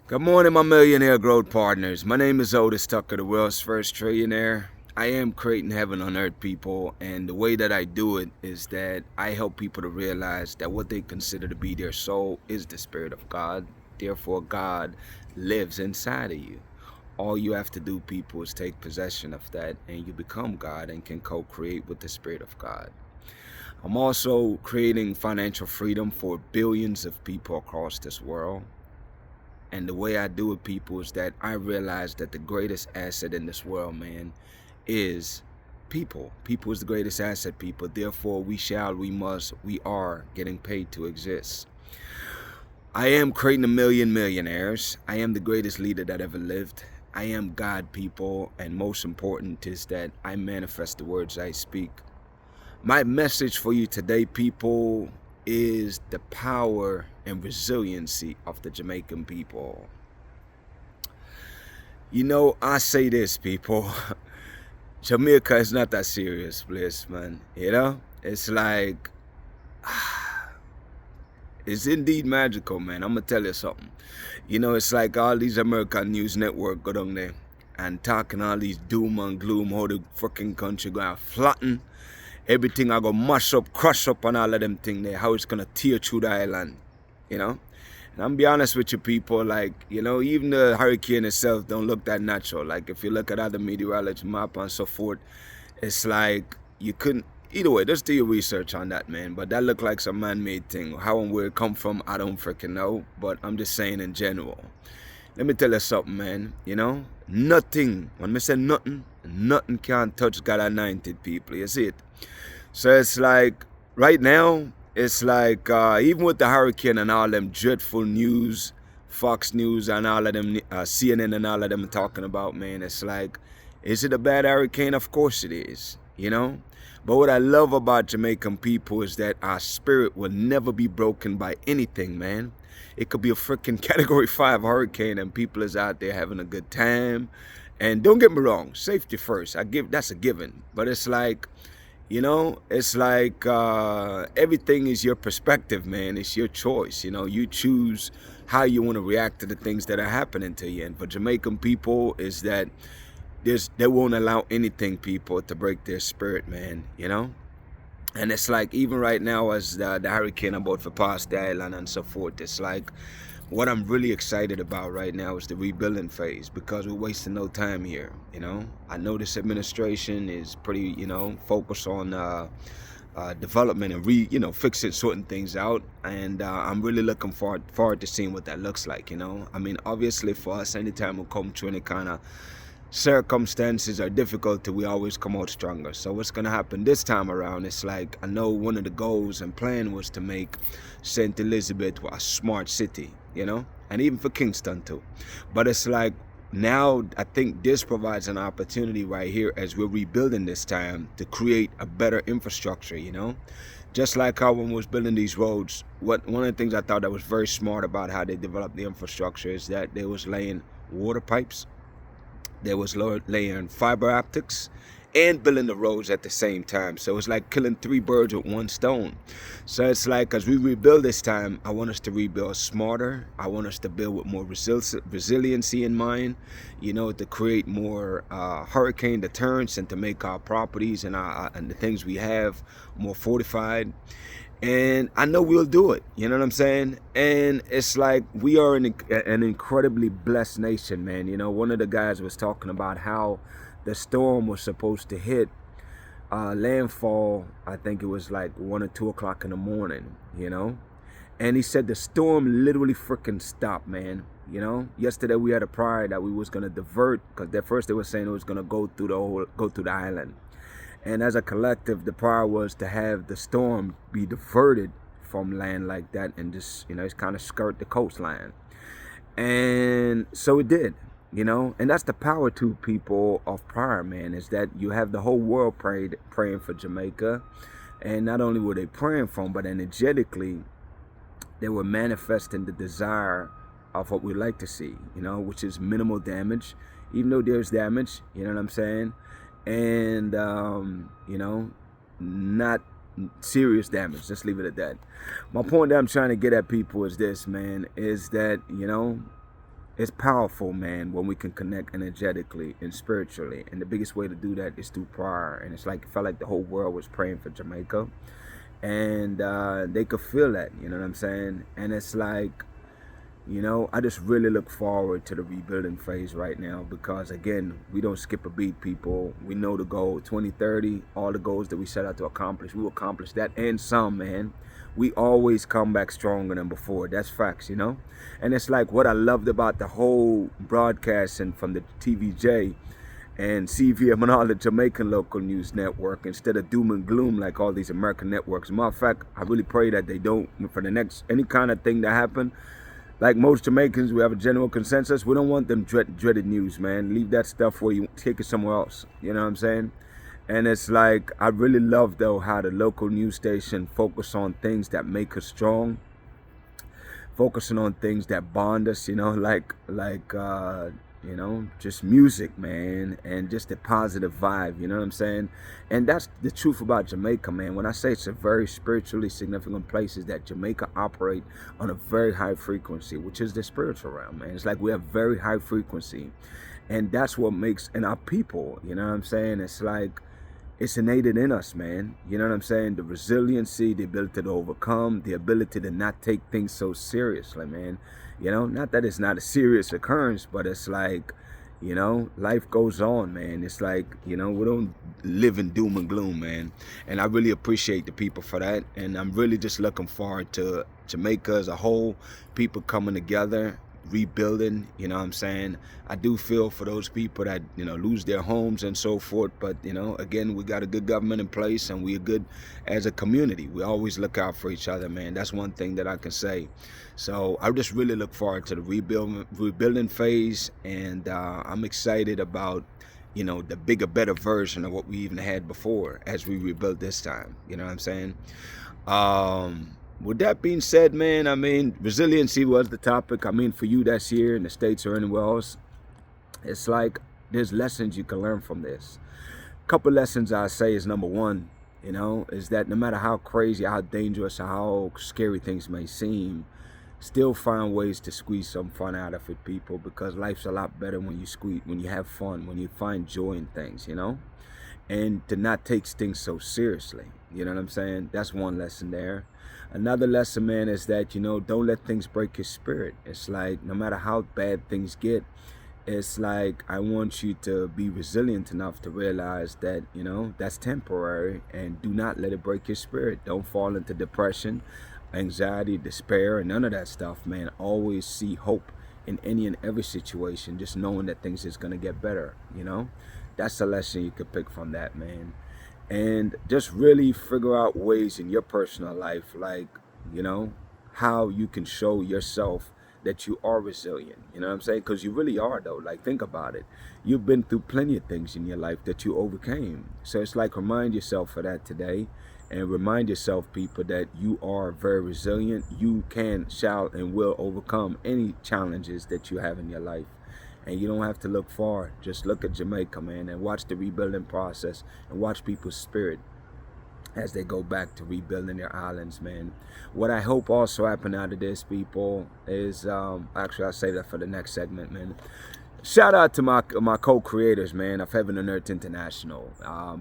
Good morning, my millionaire growth partners. My name is Otis Tucker, the world's first trillionaire. I am creating heaven on earth, people, and the way that I do it is that I help people to realize that what they consider to be their soul is the Spirit of God. Therefore, God lives inside of you. All you have to do, people, is take possession of that, and you become God and can co-create with the Spirit of God. I'm also creating financial freedom for billions of people across this world. And the way I do it, people, is that I realize that the greatest asset in this world, man, is people. People is the greatest asset, people. Therefore, we shall, we must, we are getting paid to exist. I am creating a million millionaires. I am the greatest leader that ever lived. I am God, people. And most important is that I manifest the words I speak. My message for you today, people, is the power and resiliency of the Jamaican people. You know, I say this, people. Jamaica is not that serious place, man. You know? It's like, it's indeed magical, man. I'm gonna tell you something. You know, it's like all these American news network go down there and talking all these doom and gloom, how the fucking country going flatten. Everything I go mash up, crush up, and all of them things there, how it's gonna tear through the island, you know? And I'm be honest with you, people, like, you know, even the hurricane itself don't look that natural. Like, if you look at other meteorology map and so forth, it's like you couldn't, either way, just do your research on that, man. But that looked like some man-made thing. How and where it come from, I don't freaking know, but I'm just saying in general. Let me tell you something, man, you know? Nothing, when I say nothing, nothing can touch God anointed people, you see it? So it's like, right now, it's like, even with the hurricane and all them dreadful news, Fox News and all of them, CNN and all of them talking about, man, it's like, is it a bad hurricane? Of course it is, you know? But what I love about Jamaican people is that our spirit will never be broken by anything, man. It could be a freaking Category 5 hurricane and people is out there having a good time. And don't get me wrong, safety first. That's a given. But it's like, you know, it's like everything is your perspective, man. It's your choice. You know, you choose how you want to react to the things that are happening to you. And for Jamaican people is that they won't allow anything, people, to break their spirit, man, you know? And it's like, even right now, as the hurricane about to pass the island and so forth, it's like, what I'm really excited about right now is the rebuilding phase, because we're wasting no time here, you know? I know this administration is pretty, you know, focused on development and fixing certain things out, and I'm really looking forward to seeing what that looks like, you know? I mean, obviously for us, anytime we come to any kind of circumstances are difficult, we always come out stronger. So what's gonna happen this time around, it's like, I know one of the goals and plan was to make St. Elizabeth a smart city, you know, and even for Kingston too. But it's like, now I think this provides an opportunity right here as we're rebuilding this time to create a better infrastructure, you know. Just like how when we was building these roads, one of the things I thought that was very smart about how they developed the infrastructure is that they was laying water pipes, there was laying fiber optics, and building the roads at the same time. So it's like killing 3 birds with 1 stone. So it's like, as we rebuild this time, I want us to rebuild smarter. I want us to build with more resiliency in mind, you know, to create more hurricane deterrence and to make our properties and the things we have more fortified. And I know we'll do it, you know what I'm saying? And it's like, we are an incredibly blessed nation, man. You know, one of the guys was talking about how the storm was supposed to hit landfall, I think it was like 1 or 2 o'clock in the morning, you know? And he said the storm literally freaking stopped, man. You know, yesterday we had a prior that we was gonna divert, because at first they were saying it was gonna go through the island. And as a collective, the prior was to have the storm be diverted from land like that and just, you know, it's kind of skirt the coastline. And so it did, you know, and that's the power to people of prayer, man, is that you have the whole world praying for Jamaica. And not only were they praying for them, but energetically, they were manifesting the desire of what we like to see, you know, which is minimal damage, even though there's damage, you know what I'm saying? And, you know, not serious damage. Just leave it at that. My point that I'm trying to get at, people, is this, man, is that, you know, it's powerful, man, when we can connect energetically and spiritually. And the biggest way to do that is through prayer. And it's like, it felt like the whole world was praying for Jamaica. And they could feel that, you know what I'm saying? And it's like, you know, I just really look forward to the rebuilding phase right now because, again, we don't skip a beat, people. We know the goal, 2030, all the goals that we set out to accomplish, we will accomplish that and some, man. We always come back stronger than before. That's facts, you know? And it's like what I loved about the whole broadcasting from the TVJ and CVM and all the Jamaican local news network instead of doom and gloom like all these American networks. Matter of fact, I really pray that they don't, for the next, any kind of thing that happen, like most Jamaicans, we have a general consensus. We don't want them dreaded news, man. Leave that stuff where you take it somewhere else. You know what I'm saying? And it's like, I really love, though, how the local news station focus on things that make us strong. Focusing on things that bond us, you know, you know, just music, man, and just a positive vibe, you know what I'm saying? And that's the truth about Jamaica, man. When I say it's a very spiritually significant place, is that Jamaica operate on a very high frequency, which is the spiritual realm, man. It's like we have very high frequency, and that's what makes, and our people, you know what I'm saying? It's like, it's innate in us, man. You know what I'm saying? The resiliency, the ability to overcome, the ability to not take things so seriously, man. You know, not that it's not a serious occurrence, but it's like, you know, life goes on, man. It's like, you know, we don't live in doom and gloom, man. And I really appreciate the people for that. And I'm really just looking forward to Jamaica as a whole, people coming together, rebuilding, you know what I'm saying? I do feel for those people that, you know, lose their homes and so forth, but, you know, again, we got a good government in place and we're good as a community. We always look out for each other, man. That's one thing that I can say. So I just really look forward to the rebuilding phase, and I'm excited about, you know, the bigger, better version of what we even had before as we rebuild this time. You know what I'm saying? With that being said, man, I mean, resiliency was the topic. I mean, for you that's here in the States or anywhere else, it's like there's lessons you can learn from this. A couple lessons I say is, number one, you know, is that no matter how crazy, how dangerous, how scary things may seem, still find ways to squeeze some fun out of it, people, because life's a lot better when you have fun, when you find joy in things, you know, and to not take things so seriously. You know what I'm saying? That's one lesson there. Another lesson, man, is that, you know, don't let things break your spirit. It's like, no matter how bad things get, it's like, I want you to be resilient enough to realize that, you know, that's temporary, and do not let it break your spirit. Don't fall into depression, anxiety, despair, and none of that stuff, man. Always see hope in any and every situation, just knowing that things is going to get better, you know? That's a lesson you could pick from that, man. And just really figure out ways in your personal life, like, you know, how you can show yourself that you are resilient. You know what I'm saying? Because you really are, though. Like, think about it. You've been through plenty of things in your life that you overcame. So it's like, remind yourself of that today. And remind yourself, people, that you are very resilient. You can, shall, and will overcome any challenges that you have in your life. And you don't have to look far. Just look at Jamaica, man, and watch the rebuilding process, and watch people's spirit as they go back to rebuilding their islands, man. What I hope also happen out of this, people, is actually, I'll say that for the next segment, man. Shout out to my co-creators, man, of Heaven on Earth International.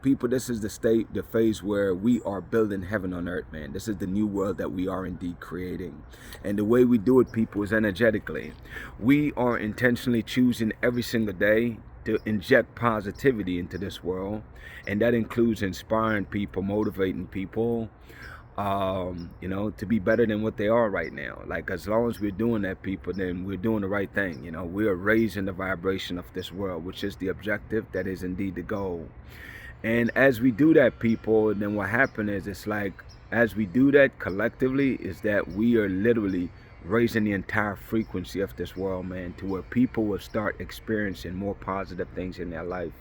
People, this is the phase where we are building heaven on earth, man. This is the new world that we are indeed creating. And the way we do it, people, is energetically. We are intentionally choosing every single day to inject positivity into this world. And that includes inspiring people, motivating people, you know, to be better than what they are right now. Like, as long as we're doing that, people, then we're doing the right thing. You know, we are raising the vibration of this world, which is the objective. That is indeed the goal. And as we do that, people, then what happens is, it's like, as we do that collectively, is that we are literally raising the entire frequency of this world, man, to where people will start experiencing more positive things in their life.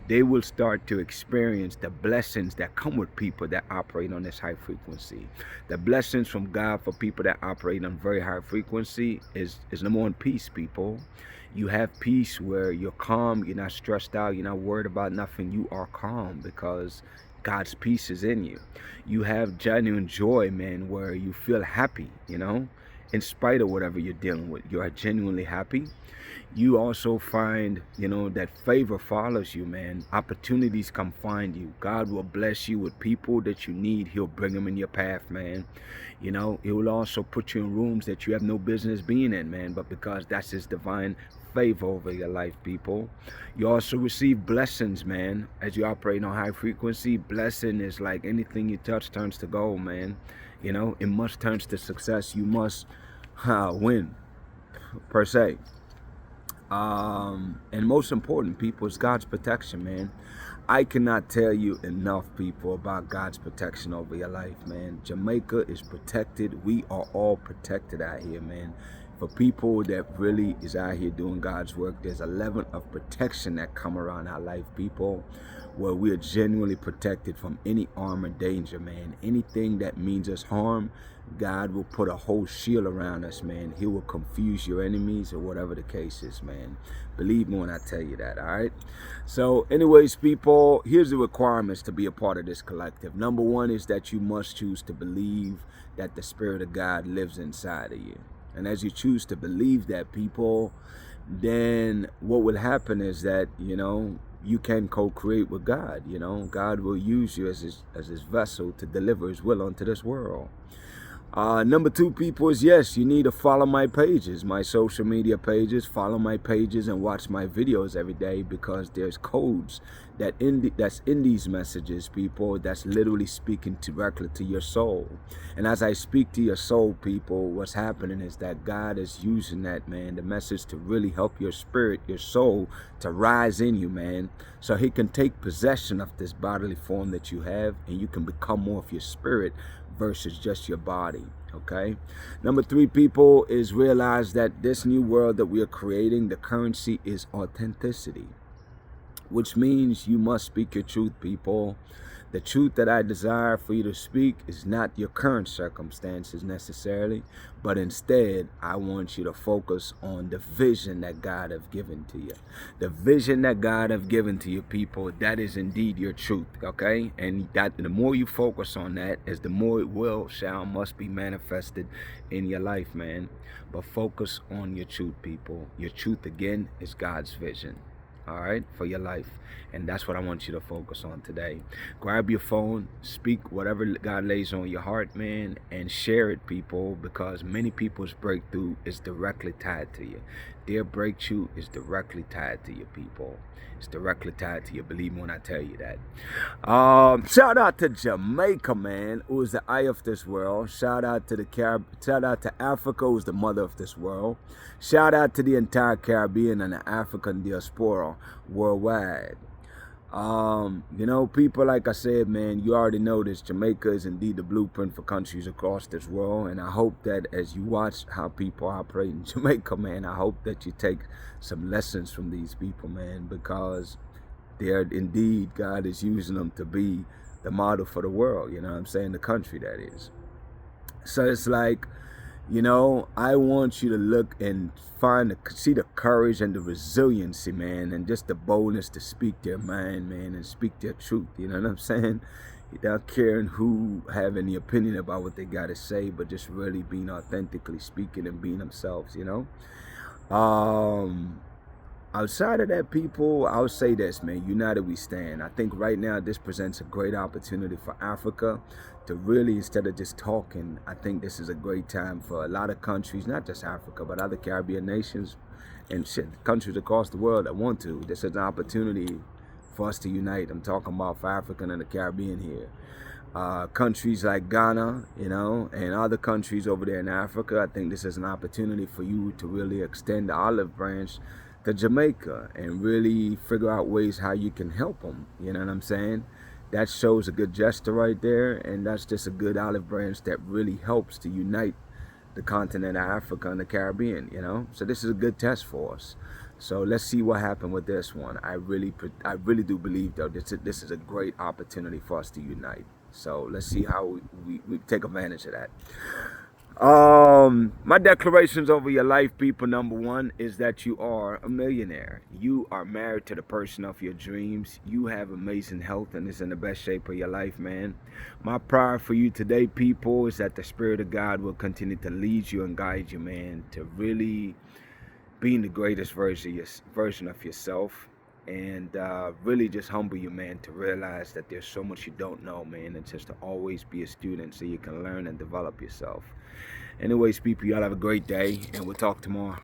They will start to experience the blessings that come with people that operate on this high frequency. The blessings from God for people that operate on very high frequency is number one, peace, people. You have peace where you're calm, you're not stressed out, you're not worried about nothing. You are calm because God's peace is in you. You have genuine joy, man, where you feel happy, you know? in spite of whatever you're dealing with, you are genuinely happy. You also find, that favor follows you, man. Opportunities come find you. God will bless you with people that you need. He'll bring them in your path, man. He will also put you in rooms that you have no business being in, man. But because that's his divine favor over your life, people. You also receive blessings, man. As you operate on high frequency, blessing is like anything you touch turns to gold, man. It must turns to success. You must win, per se. And most important, people, is God's protection, man. I cannot tell you enough, people, about God's protection over your life, man. Jamaica is protected. We are all protected out here, man. For people that really is out here doing God's work, there's a level of protection that come around our life, people, where we are genuinely protected from any harm or danger, man. Anything that means us harm, God will put a whole shield around us, man. He will confuse your enemies or whatever the case is, man. Believe me when I tell you that, all right? So anyways, people, here's the requirements to be a part of this collective. Number one is that you must choose to believe that the Spirit of God lives inside of you. And as you choose to believe that, people, then what will happen is that, you can co-create with God. God will use you as his vessel to deliver his will onto this world. Number two, people, is yes, you need to follow my pages, my social media pages. Follow my pages and watch my videos every day, because there's codes that's in these messages, people, that's literally speaking directly to your soul. And as I speak to your soul, people, what's happening is that God is using that, man, the message to really help your spirit, your soul, to rise in you, man, so he can take possession of this bodily form that you have, and you can become more of your spirit versus just your body. Okay. Number three, people, is realize that this new world that we are creating, the currency is authenticity, which means you must speak your truth, people. The truth that I desire for you to speak is not your current circumstances necessarily, but instead I want you to focus on the vision that God have given to you. The vision that God have given to you, people, that is indeed your truth, okay? And that the more you focus on that, is the more it must be manifested in your life, man. But focus on your truth, people. Your truth, again, is God's vision. All right, for your life. And that's what I want you to focus on today. Grab your phone, speak whatever God lays on your heart, man, and share it, people, because many people's breakthrough is directly tied to you. Their breakthrough is directly tied to you, people. It's directly tied to you. Believe me when I tell you that. Shout out to Jamaica, man, who is the eye of this world. Shout out to shout out to Africa, who's the mother of this world. Shout out to the entire Caribbean and the African diaspora worldwide. People, like I said, man, you already know this. Jamaica is indeed the blueprint for countries across this world. And I hope that as you watch how people operate in Jamaica, man, I hope that you take some lessons from these people, man, because they're indeed, God is using them to be the model for the world. You know what I'm saying? The country, that is. So it's like, I want you to look and see the courage and the resiliency, man, and just the boldness to speak their mind, man, and speak their truth. You know what I'm saying? Without caring who have any opinion about what they got to say, but just really being authentically speaking and being themselves, Outside of that, people, I'll say this, man, united we stand. I think right now this presents a great opportunity for Africa to really, instead of just talking, I think this is a great time for a lot of countries, not just Africa, but other Caribbean nations and countries across the world that want to. This is an opportunity for us to unite. I'm talking about for Africa and the Caribbean here. Countries like Ghana, and other countries over there in Africa, I think this is an opportunity for you to really extend the olive branch to Jamaica and really figure out ways how you can help them. You know what I'm saying? That shows a good gesture right there, and that's just a good olive branch that really helps to unite the continent of Africa and the Caribbean, So this is a good test for us. So let's see what happened with this one. I really do believe, though, this is a great opportunity for us to unite. So let's see how we take advantage of that. My declarations over your life, people, number one, is that you are a millionaire. You are married to the person of your dreams. You have amazing health and is in the best shape of your life, man. My prayer for you today, people, is that the Spirit of God will continue to lead you and guide you, man, to really being the greatest version of yourself, and really just humble you, man, to realize that there's so much you don't know, man, and just to always be a student so you can learn and develop yourself. Anyways, people, y'all have a great day, and we'll talk tomorrow.